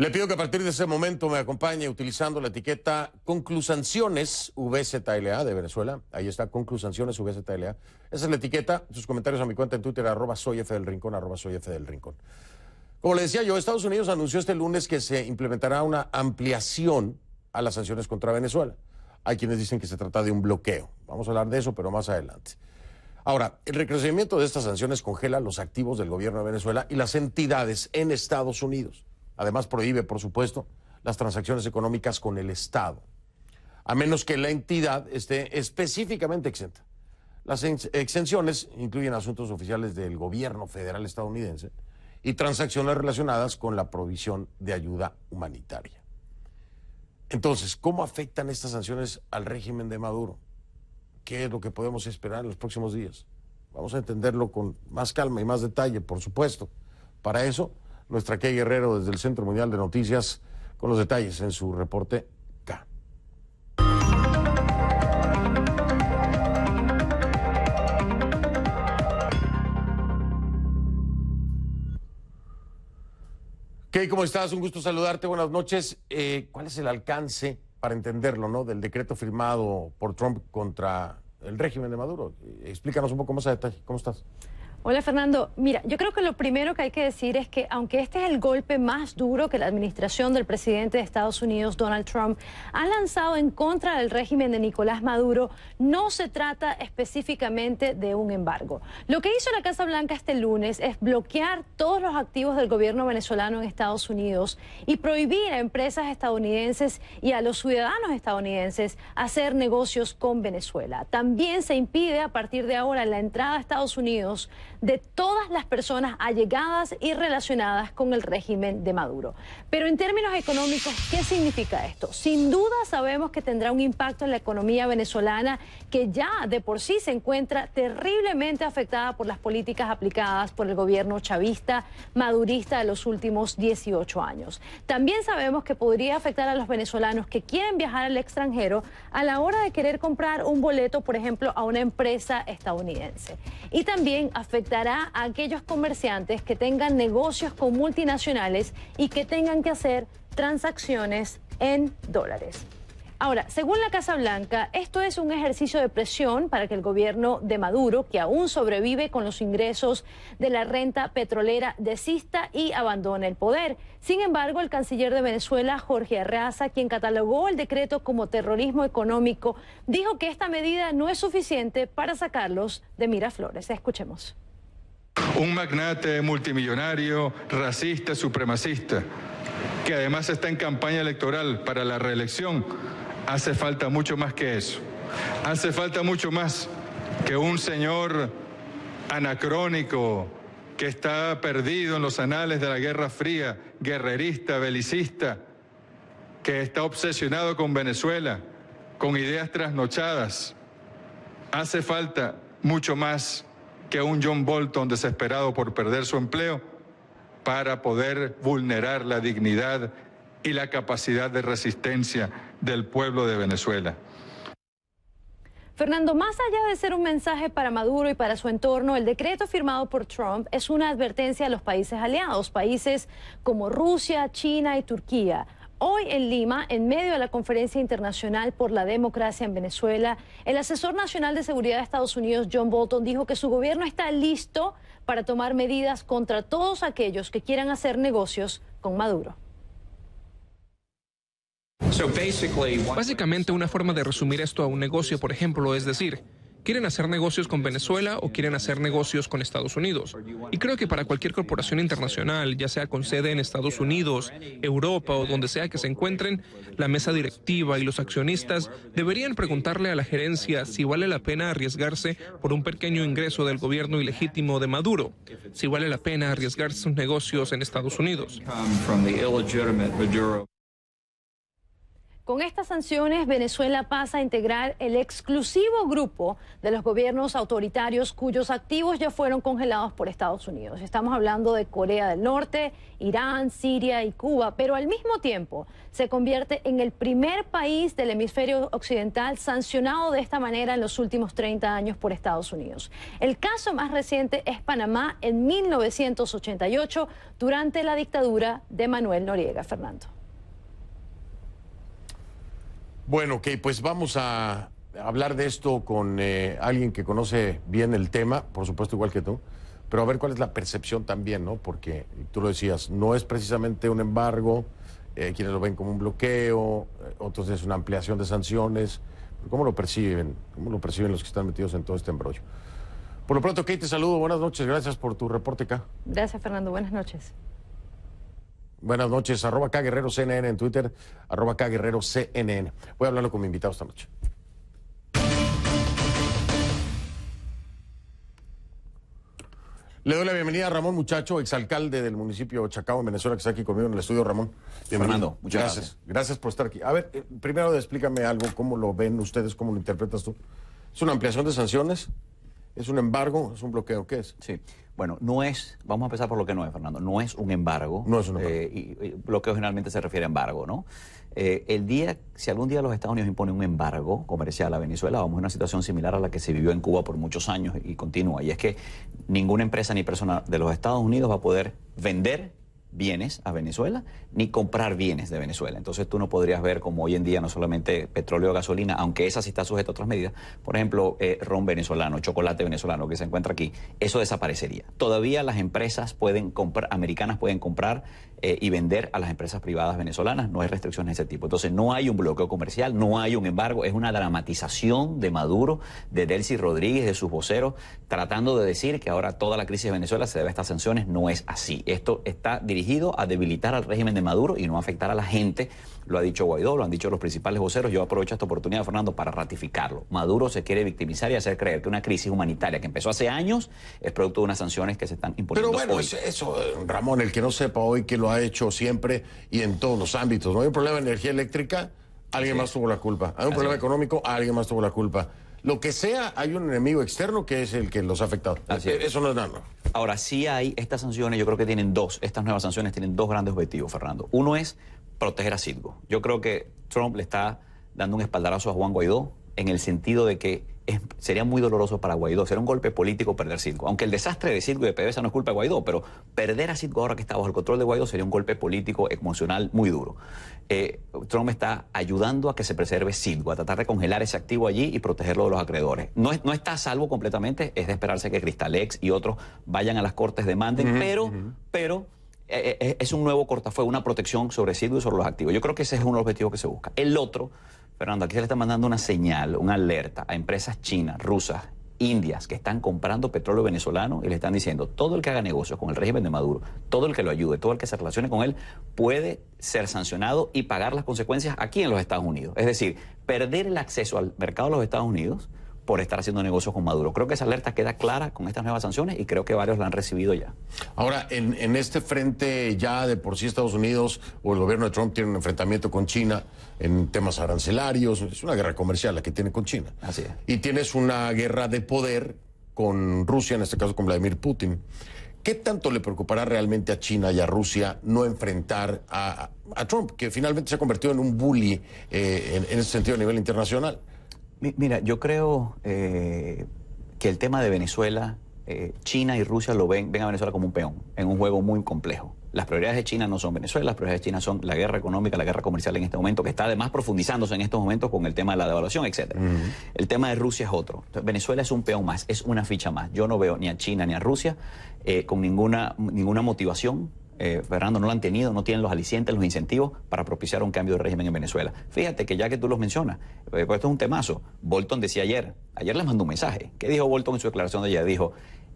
Le pido que a partir de ese momento me acompañe utilizando la etiqueta Conclusanciones VZLA de Venezuela. Ahí está, Conclusanciones VZLA. Esa es la etiqueta. Sus comentarios a mi cuenta en Twitter, @soyfdelrincón, @soyfdelrincón. Como le decía yo, Estados Unidos anunció este lunes que se implementará una ampliación a las sanciones contra Venezuela. Hay quienes dicen que se trata de un bloqueo. Vamos a hablar de eso, pero más adelante. Ahora, el recrudecimiento de estas sanciones congela los activos del gobierno de Venezuela y las entidades en Estados Unidos. Además, prohíbe, por supuesto, las transacciones económicas con el Estado, a menos que la entidad esté específicamente exenta. Las exenciones incluyen asuntos oficiales del gobierno federal estadounidense y transacciones relacionadas con la provisión de ayuda humanitaria. Entonces, ¿cómo afectan estas sanciones al régimen de Maduro? ¿Qué es lo que podemos esperar en los próximos días? Vamos a entenderlo con más calma y más detalle, por supuesto. Para eso, nuestra Kay Guerrero desde el Centro Mundial de Noticias con los detalles en su reporte K. Kay, ¿cómo estás? Un gusto saludarte, buenas noches. ¿Cuál es el alcance, para entenderlo, ¿no?, del decreto firmado por Trump contra el régimen de Maduro? Explícanos un poco más a detalle. ¿Cómo estás? Hola, Fernando. Mira, yo creo que lo primero que hay que decir es que aunque este es el golpe más duro que la administración del presidente de Estados Unidos, Donald Trump, ha lanzado en contra del régimen de Nicolás Maduro, no se trata específicamente de un embargo. Lo que hizo la Casa Blanca este lunes es bloquear todos los activos del gobierno venezolano en Estados Unidos y prohibir a empresas estadounidenses y a los ciudadanos estadounidenses hacer negocios con Venezuela. También se impide a partir de ahora la entrada a Estados Unidos de todas las personas allegadas y relacionadas con el régimen de Maduro. Pero en términos económicos, ¿qué significa esto? Sin duda sabemos que tendrá un impacto en la economía venezolana, que ya de por sí se encuentra terriblemente afectada por las políticas aplicadas por el gobierno chavista, madurista de los últimos 18 años. También sabemos que podría afectar a los venezolanos que quieren viajar al extranjero a la hora de querer comprar un boleto, por ejemplo, a una empresa estadounidense. Y también afectará a aquellos comerciantes que tengan negocios con multinacionales y que tengan que hacer transacciones en dólares. Ahora, según la Casa Blanca, esto es un ejercicio de presión para que el gobierno de Maduro, que aún sobrevive con los ingresos de la renta petrolera, desista y abandone el poder. Sin embargo, el canciller de Venezuela, Jorge Arraza, quien catalogó el decreto como terrorismo económico, dijo que esta medida no es suficiente para sacarlos de Miraflores. Escuchemos. Un magnate multimillonario, racista, supremacista, que además está en campaña electoral para la reelección. Hace falta mucho más que eso. Hace falta mucho más que un señor anacrónico que está perdido en los anales de la Guerra Fría, guerrerista, belicista, que está obsesionado con Venezuela, con ideas trasnochadas. Hace falta mucho más que un John Bolton desesperado por perder su empleo para poder vulnerar la dignidad y la capacidad de resistencia del pueblo de Venezuela. Fernando, más allá de ser un mensaje para Maduro y para su entorno, el decreto firmado por Trump es una advertencia a los países aliados, países como Rusia, China y Turquía. Hoy en Lima, en medio de la Conferencia Internacional por la Democracia en Venezuela, el asesor nacional de seguridad de Estados Unidos, John Bolton, dijo que su gobierno está listo para tomar medidas contra todos aquellos que quieran hacer negocios con Maduro. Básicamente, una forma de resumir esto a un negocio, por ejemplo, es decir, ¿quieren hacer negocios con Venezuela o quieren hacer negocios con Estados Unidos? Y creo que para cualquier corporación internacional, ya sea con sede en Estados Unidos, Europa o donde sea que se encuentren, la mesa directiva y los accionistas deberían preguntarle a la gerencia si vale la pena arriesgarse por un pequeño ingreso del gobierno ilegítimo de Maduro, si vale la pena arriesgar sus negocios en Estados Unidos. Con estas sanciones, Venezuela pasa a integrar el exclusivo grupo de los gobiernos autoritarios cuyos activos ya fueron congelados por Estados Unidos. Estamos hablando de Corea del Norte, Irán, Siria y Cuba, pero al mismo tiempo se convierte en el primer país del hemisferio occidental sancionado de esta manera en los últimos 30 años por Estados Unidos. El caso más reciente es Panamá en 1988, durante la dictadura de Manuel Noriega. Fernando. Bueno, ok, pues vamos a hablar de esto con alguien que conoce bien el tema, por supuesto igual que tú, pero a ver cuál es la percepción también, ¿no? Porque tú lo decías, no es precisamente un embargo, quienes lo ven como un bloqueo, otros es una ampliación de sanciones. ¿Cómo lo perciben? ¿Cómo lo perciben los que están metidos en todo este embrollo? Por lo pronto, Kate, te saludo, buenas noches, gracias por tu reporte acá. Gracias, Fernando, buenas noches. Buenas noches, @KGuerreroCNN en Twitter, @KGuerreroCNN. Voy a hablarlo con mi invitado esta noche. Le doy la bienvenida a Ramón Muchacho, exalcalde del municipio de Chacao, en Venezuela, que está aquí conmigo en el estudio. Ramón, bienvenido. Fernando, muchas gracias. Gracias por estar aquí. A ver, primero explícame algo, ¿cómo lo ven ustedes, cómo lo interpretas tú? ¿Es una ampliación de sanciones? ¿Es un embargo? ¿Es un bloqueo? ¿Qué es? Sí. Bueno, no es, vamos a empezar por lo que no es, Fernando, no es un embargo. No es un embargo. Y bloqueo generalmente se refiere a embargo, ¿no? Si algún día los Estados Unidos imponen un embargo comercial a Venezuela, vamos a una situación similar a la que se vivió en Cuba por muchos años y continúa. Y es que ninguna empresa ni persona de los Estados Unidos va a poder vender bienes a Venezuela, ni comprar bienes de Venezuela. Entonces tú no podrías ver como hoy en día no solamente petróleo o gasolina, aunque esa sí está sujeta a otras medidas, por ejemplo, ron venezolano, chocolate venezolano que se encuentra aquí, eso desaparecería. Todavía las empresas pueden comprar, americanas pueden comprar y vender a las empresas privadas venezolanas, no hay restricciones de ese tipo. Entonces no hay un bloqueo comercial, no hay un embargo, es una dramatización de Maduro, de Delcy Rodríguez, de sus voceros, tratando de decir que ahora toda la crisis de Venezuela se debe a estas sanciones. No es así. Esto está dirigido a debilitar al régimen de Maduro y no afectar a la gente. Lo ha dicho Guaidó, lo han dicho los principales voceros. Yo aprovecho esta oportunidad, Fernando, para ratificarlo. Maduro se quiere victimizar y hacer creer que una crisis humanitaria que empezó hace años es producto de unas sanciones que se están imponiendo. Pero bueno, hoy. eso, Ramón, el que no sepa hoy que lo ha hecho siempre y en todos los ámbitos. No hay un problema de energía eléctrica, alguien más tuvo la culpa. Hay un problema económico, alguien más tuvo la culpa. Lo que sea, hay un enemigo externo que es el que los ha afectado. Eso no es nada. Ahora, sí hay estas sanciones, yo creo que estas nuevas sanciones tienen dos grandes objetivos, Fernando. Uno es proteger a Citgo. Yo creo que Trump le está dando un espaldarazo a Juan Guaidó en el sentido de que sería muy doloroso para Guaidó, sería un golpe político perder Citgo. Aunque el desastre de Citgo y de PDVSA no es culpa de Guaidó, pero perder a Citgo ahora que está bajo el control de Guaidó sería un golpe político, emocional muy duro. Trump está ayudando a que se preserve Citgo, a tratar de congelar ese activo allí y protegerlo de los acreedores. No está a salvo completamente, es de esperarse que Cristalex y otros vayan a las cortes, demanden, pero es un nuevo cortafuego, una protección sobre Citgo y sobre los activos. Yo creo que ese es uno de los objetivos que se busca. El otro, Fernando, aquí se le está mandando una señal, una alerta a empresas chinas, rusas, indias que están comprando petróleo venezolano y le están diciendo, todo el que haga negocios con el régimen de Maduro, todo el que lo ayude, todo el que se relacione con él, puede ser sancionado y pagar las consecuencias aquí en los Estados Unidos. Es decir, perder el acceso al mercado de los Estados Unidos por estar haciendo negocios con Maduro. Creo que esa alerta queda clara con estas nuevas sanciones y creo que varios la han recibido ya. Ahora, en este frente ya de por sí Estados Unidos o el gobierno de Trump tiene un enfrentamiento con China en temas arancelarios, es una guerra comercial la que tiene con China. Así es. Y tienes una guerra de poder con Rusia, en este caso con Vladimir Putin. ¿Qué tanto le preocupará realmente a China y a Rusia no enfrentar a Trump, que finalmente se ha convertido en un bully en ese sentido a nivel internacional? Mira, yo creo que el tema de Venezuela, China y Rusia ven a Venezuela como un peón en un juego muy complejo. Las prioridades de China no son Venezuela, las prioridades de China son la guerra económica, la guerra comercial en este momento, que está además profundizándose en estos momentos con el tema de la devaluación, etc. El tema de Rusia es otro. Entonces, Venezuela es un peón más, es una ficha más. Yo no veo ni a China ni a Rusia con ninguna motivación. Fernando, no lo han tenido, no tienen los alicientes, los incentivos para propiciar un cambio de régimen en Venezuela. Fíjate que ya que tú los mencionas, pues esto es un temazo. Bolton decía ayer les mandó un mensaje. ¿Qué dijo Bolton en su declaración de ayer? Dijo,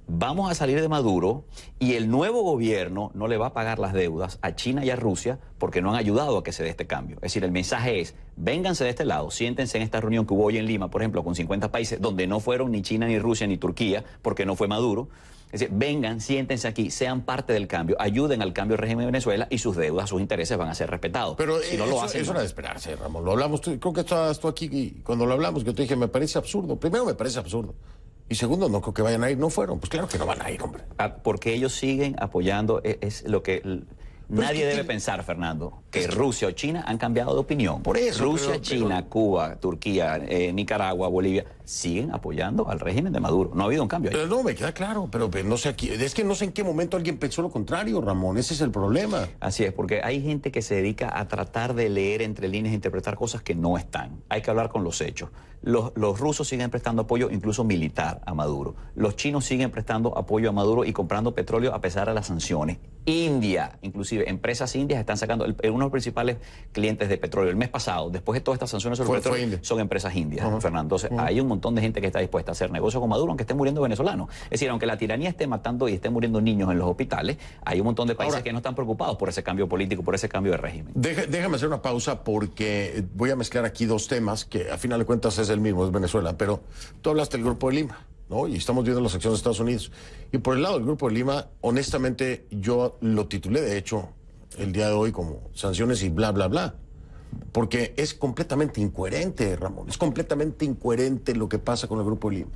vamos a salir de Maduro y el nuevo gobierno no le va a pagar las deudas a China y a Rusia porque no han ayudado a que se dé este cambio. Es decir, el mensaje es, vénganse de este lado, siéntense en esta reunión que hubo hoy en Lima, por ejemplo, con 50 países, donde no fueron ni China, ni Rusia, ni Turquía, porque no fue Maduro, Es decir, vengan, siéntense aquí, sean parte del cambio, ayuden al cambio del régimen de Venezuela y sus deudas, sus intereses van a ser respetados. Pero si no lo hacen, es hora de esperarse, Ramón. Lo hablamos, creo que estabas tú aquí y cuando lo hablamos, que yo te dije, me parece absurdo. Primero, me parece absurdo. Y segundo, no creo que vayan a ir. No fueron. Pues claro que no van a ir, hombre. Porque ellos siguen apoyando, es lo que... Nadie debe pensar, Fernando, que Rusia o China han cambiado de opinión. Por eso. Rusia, China, Cuba, Turquía, Nicaragua, Bolivia, siguen apoyando al régimen de Maduro. No ha habido un cambio ahí. No, me queda claro, pero no sé aquí. Es que no sé en qué momento alguien pensó lo contrario, Ramón. Ese es el problema. Así es, porque hay gente que se dedica a tratar de leer entre líneas e interpretar cosas que no están. Hay que hablar con los hechos. Los rusos siguen prestando apoyo, incluso militar, a Maduro. Los chinos siguen prestando apoyo a Maduro y comprando petróleo a pesar de las sanciones. India, inclusive empresas indias están sacando, uno de los principales clientes de petróleo el mes pasado, después de todas estas sanciones sobre petróleo, son empresas indias, Fernando. Entonces, hay un montón de gente que está dispuesta a hacer negocio con Maduro, aunque estén muriendo venezolanos. Es decir, aunque la tiranía esté matando y estén muriendo niños en los hospitales, hay un montón de países que no están preocupados por ese cambio político, por ese cambio de régimen. Déjame hacer una pausa porque voy a mezclar aquí dos temas que a final de cuentas es el mismo, es Venezuela, pero tú hablaste del Grupo de Lima, ¿no? Y estamos viendo las acciones de Estados Unidos. Y por el lado del Grupo de Lima, honestamente, yo lo titulé, de hecho, el día de hoy como sanciones y bla, bla, bla. Porque es completamente incoherente, Ramón. Es completamente incoherente lo que pasa con el Grupo de Lima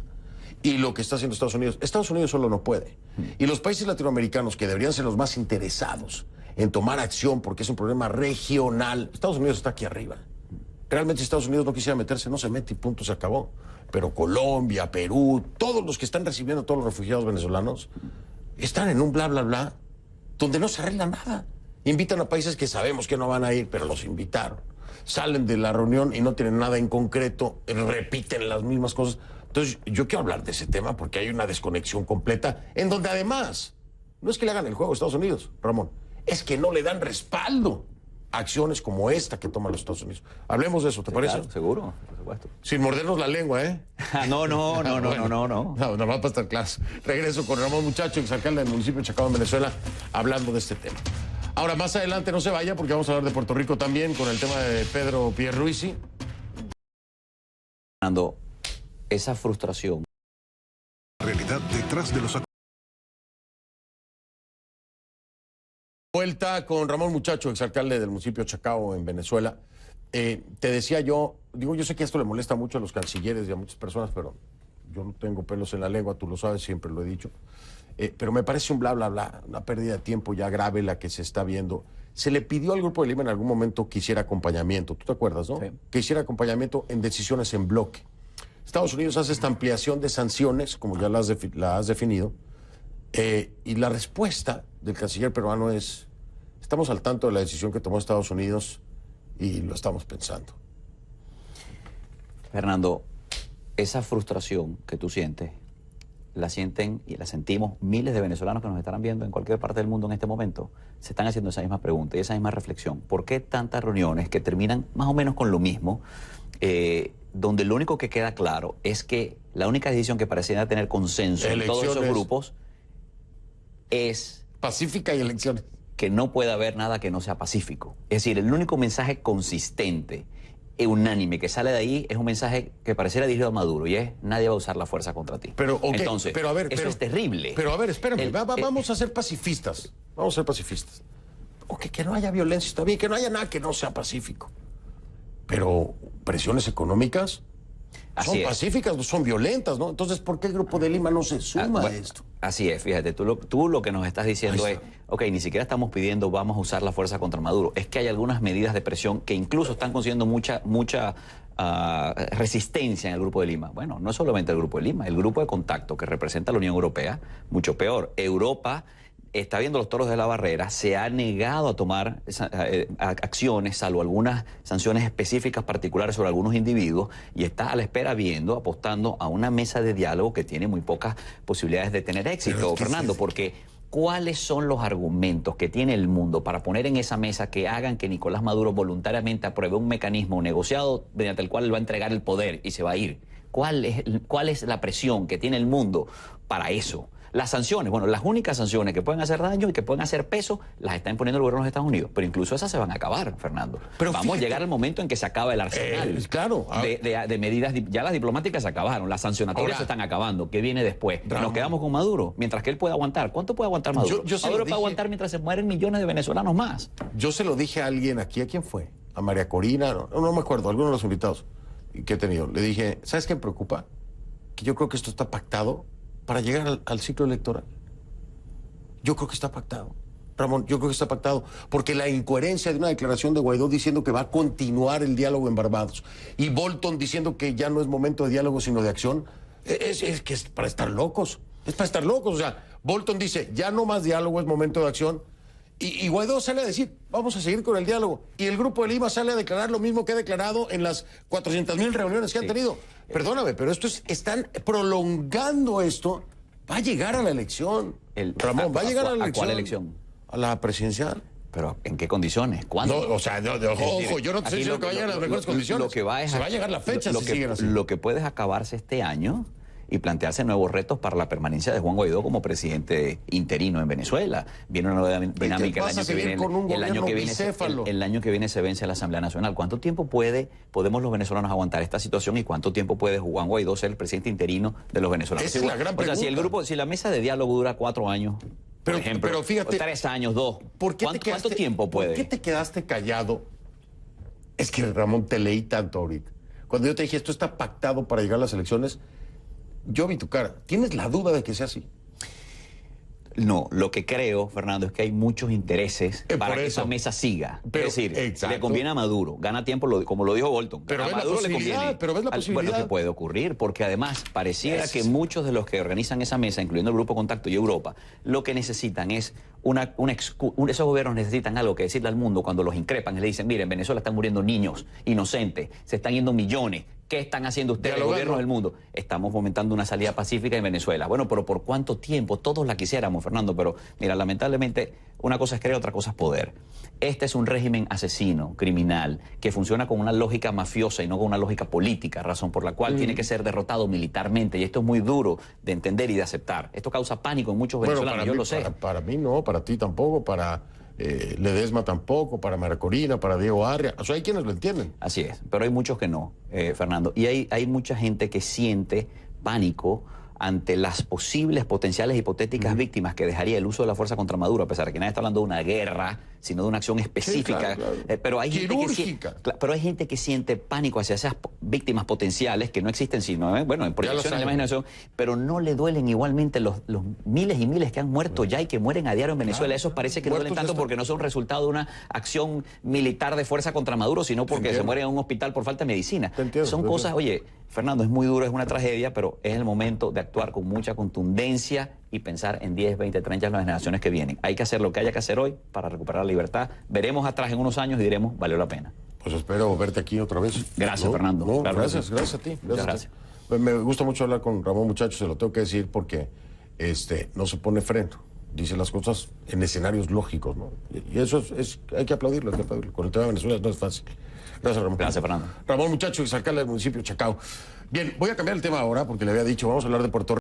y lo que está haciendo Estados Unidos. Estados Unidos solo no puede. Y los países latinoamericanos, que deberían ser los más interesados en tomar acción porque es un problema regional, Estados Unidos está aquí arriba. Realmente, si Estados Unidos no quisiera meterse, no se mete y punto, se acabó. Pero Colombia, Perú, todos los que están recibiendo a todos los refugiados venezolanos están en un bla, bla, bla, donde no se arregla nada. Invitan a países que sabemos que no van a ir, pero los invitaron. Salen de la reunión y no tienen nada en concreto, repiten las mismas cosas. Entonces, yo quiero hablar de ese tema porque hay una desconexión completa, en donde además, no es que le hagan el juego a Estados Unidos, Ramón, es que no le dan respaldo a acciones como esta que toman los Estados Unidos. Hablemos de eso, ¿te parece? Claro, seguro, por supuesto. Sin mordernos la lengua, ¿eh? No. No, nada más para estar claros. Regreso con Ramón Muchacho, exalcalde del municipio de Chacao, en Venezuela, hablando de este tema. Ahora, más adelante no se vaya porque vamos a hablar de Puerto Rico también con el tema de Pedro Pierluisi. Fernando, esa frustración. Realidad detrás de los... Vuelta con Ramón Muchacho, exalcalde del municipio de Chacao, en Venezuela. Te decía yo sé que esto le molesta mucho a los cancilleres y a muchas personas, pero yo no tengo pelos en la lengua, tú lo sabes, siempre lo he dicho. Pero me parece un bla, bla, bla, una pérdida de tiempo ya grave la que se está viendo. Se le pidió al Grupo de Lima en algún momento que hiciera acompañamiento, ¿tú te acuerdas, no? Sí. Que hiciera acompañamiento en decisiones en bloque. Estados Unidos hace esta ampliación de sanciones, como ya la has definido, y la respuesta del canciller peruano es: estamos al tanto de la decisión que tomó Estados Unidos y lo estamos pensando. Fernando, esa frustración que tú sientes, la sienten y la sentimos miles de venezolanos que nos estarán viendo en cualquier parte del mundo en este momento. Se están haciendo esa misma pregunta y esa misma reflexión. ¿Por qué tantas reuniones que terminan más o menos con lo mismo, donde lo único que queda claro es que la única decisión que pareciera tener consenso en todos esos grupos es... pacífica y elecciones. Que no puede haber nada que no sea pacífico. Es decir, el único mensaje consistente e unánime que sale de ahí es un mensaje que pareciera dirigido a Maduro, y es: nadie va a usar la fuerza contra ti. Pero, okay, entonces, pero a ver, eso es terrible. Pero a ver, espérame, vamos a ser pacifistas. Vamos a ser pacifistas. Ok, que no haya violencia, está bien, que no haya nada que no sea pacífico. Pero presiones económicas son pacíficas, no son violentas, ¿no? Entonces, ¿por qué el Grupo de Lima no se suma a esto? Así es, fíjate, tú lo que nos estás diciendo es: ok, ni siquiera estamos pidiendo vamos a usar la fuerza contra Maduro. Es que hay algunas medidas de presión que incluso están consiguiendo mucha resistencia en el Grupo de Lima. Bueno, no solamente el Grupo de Lima, el Grupo de Contacto que representa a la Unión Europea, mucho peor. Europa está viendo los toros de la barrera, se ha negado a tomar acciones, salvo algunas sanciones específicas particulares sobre algunos individuos, y está a la espera viendo, apostando a una mesa de diálogo que tiene muy pocas posibilidades de tener éxito, Fernando, porque ¿cuáles son los argumentos que tiene el mundo para poner en esa mesa que hagan que Nicolás Maduro voluntariamente apruebe un mecanismo negociado mediante el cual él va a entregar el poder y se va a ir? ¿Cuál es la presión que tiene el mundo para eso? Las sanciones, bueno, las únicas sanciones que pueden hacer daño y que pueden hacer peso, las está imponiendo el gobierno de los Estados Unidos. Pero incluso esas se van a acabar, Fernando. Pero vamos a llegar al momento en que se acaba el arsenal claro. de medidas. Ya las diplomáticas se acabaron, las sancionatorias se están acabando. ¿Qué viene después? Ramón, nos quedamos con Maduro, mientras que él puede aguantar. ¿Cuánto puede aguantar Maduro? Maduro puede aguantar mientras se mueren millones de venezolanos más. Yo se lo dije a alguien aquí, ¿a quién fue? A María Corina, no me acuerdo, alguno de los invitados que he tenido. Le dije, ¿sabes qué me preocupa? Que yo creo que esto está pactado para llegar al ciclo electoral. Yo creo que está pactado. Ramón, yo creo que está pactado, porque la incoherencia de una declaración de Guaidó diciendo que va a continuar el diálogo en Barbados y Bolton diciendo que ya no es momento de diálogo sino de acción, es que es para estar locos. Es para estar locos. O sea, Bolton dice, ya no más diálogo, es momento de acción. Y Guaidó sale a decir, vamos a seguir con el diálogo. Y el Grupo de Lima sale a declarar lo mismo que ha declarado en las 400,000 reuniones que han tenido. Perdóname, pero están prolongando esto. Va a llegar a la elección. Ramón, va a llegar a la elección. ¿A cuál elección? A la presidencial. ¿Pero en qué condiciones? ¿Cuándo? No, o sea, ojo, yo no te estoy diciendo que va a llegar a las mejores condiciones. Lo que va es se va a llegar la fecha si siguen así. Lo que puede es acabarse este año y plantearse nuevos retos para la permanencia de Juan Guaidó como presidente interino en Venezuela. Viene una nueva dinámica el año que viene se vence la Asamblea Nacional. ¿Cuánto tiempo podemos los venezolanos aguantar esta situación y cuánto tiempo puede Juan Guaidó ser el presidente interino de los venezolanos? Esa es la gran pregunta. O sea, si la mesa de diálogo dura 4 años, por ejemplo, pero fíjate, 3 años, 2, ¿cuánto tiempo puede? ¿Por qué te quedaste callado? Es que, Ramón, te leí tanto ahorita. Cuando yo te dije, esto está pactado para llegar a las elecciones, yo vi tu cara. ¿Tienes la duda de que sea así? No, lo que creo, Fernando, es que hay muchos intereses para que esa mesa siga. Pero, es decir, exacto, le conviene a Maduro, gana tiempo, como lo dijo Bolton. Pero a Maduro le conviene. Pero ves la posibilidad. Bueno, que puede ocurrir, porque además pareciera que muchos de los que organizan esa mesa, incluyendo el Grupo Contacto y Europa, lo que necesitan es esos gobiernos necesitan algo que decirle al mundo cuando los increpan y le dicen, miren, en Venezuela están muriendo niños inocentes, se están yendo millones. ¿Qué están haciendo ustedes, los gobiernos del mundo? Estamos fomentando una salida pacífica en Venezuela. Bueno, pero ¿por cuánto tiempo? Todos la quisiéramos, Fernando, pero mira, lamentablemente una cosa es querer, otra cosa es poder. Este es un régimen asesino, criminal, que funciona con una lógica mafiosa y no con una lógica política, razón por la cual tiene que ser derrotado militarmente, y esto es muy duro de entender y de aceptar. Esto causa pánico en muchos venezolanos, yo lo sé. Para mí no, para ti tampoco, para Ledesma tampoco, para María Corina, para Diego Arria. O sea, hay quienes lo entienden. Así es, pero hay muchos que no, Fernando. Y hay mucha gente que siente pánico ante las posibles, potenciales, hipotéticas víctimas que dejaría el uso de la fuerza contra Maduro, a pesar de que nadie está hablando de una guerra, sino de una acción específica. Sí, claro. Pero hay gente que siente pánico hacia esas víctimas potenciales que no existen, sino, bueno, en proyección de la imaginación, pero no le duelen igualmente los miles y miles que han muerto ya y que mueren a diario en Venezuela. Esos parece que no duelen tanto porque no son resultado de una acción militar de fuerza contra Maduro, sino porque se mueren en un hospital por falta de medicina. Son cosas, oye, Fernando, es muy duro, es una tragedia, pero es el momento de actuar con mucha contundencia y pensar en 10, 20, 30 las generaciones que vienen. Hay que hacer lo que haya que hacer hoy para recuperar la libertad. Veremos atrás en unos años y diremos, valió la pena. Pues espero verte aquí otra vez. Gracias, Fernando. Claro, gracias a ti. Gracias. Me gusta mucho hablar con Ramón, muchachos, se lo tengo que decir porque no se pone freno. Dice las cosas en escenarios lógicos, ¿no? Y eso hay que aplaudirlo, Con el tema de Venezuela no es fácil. Gracias, Ramón. Gracias, Fernando. Ramón, muchacho, exalcalde del municipio de Chacao. Bien, voy a cambiar el tema ahora porque le había dicho, vamos a hablar de Puerto Rico.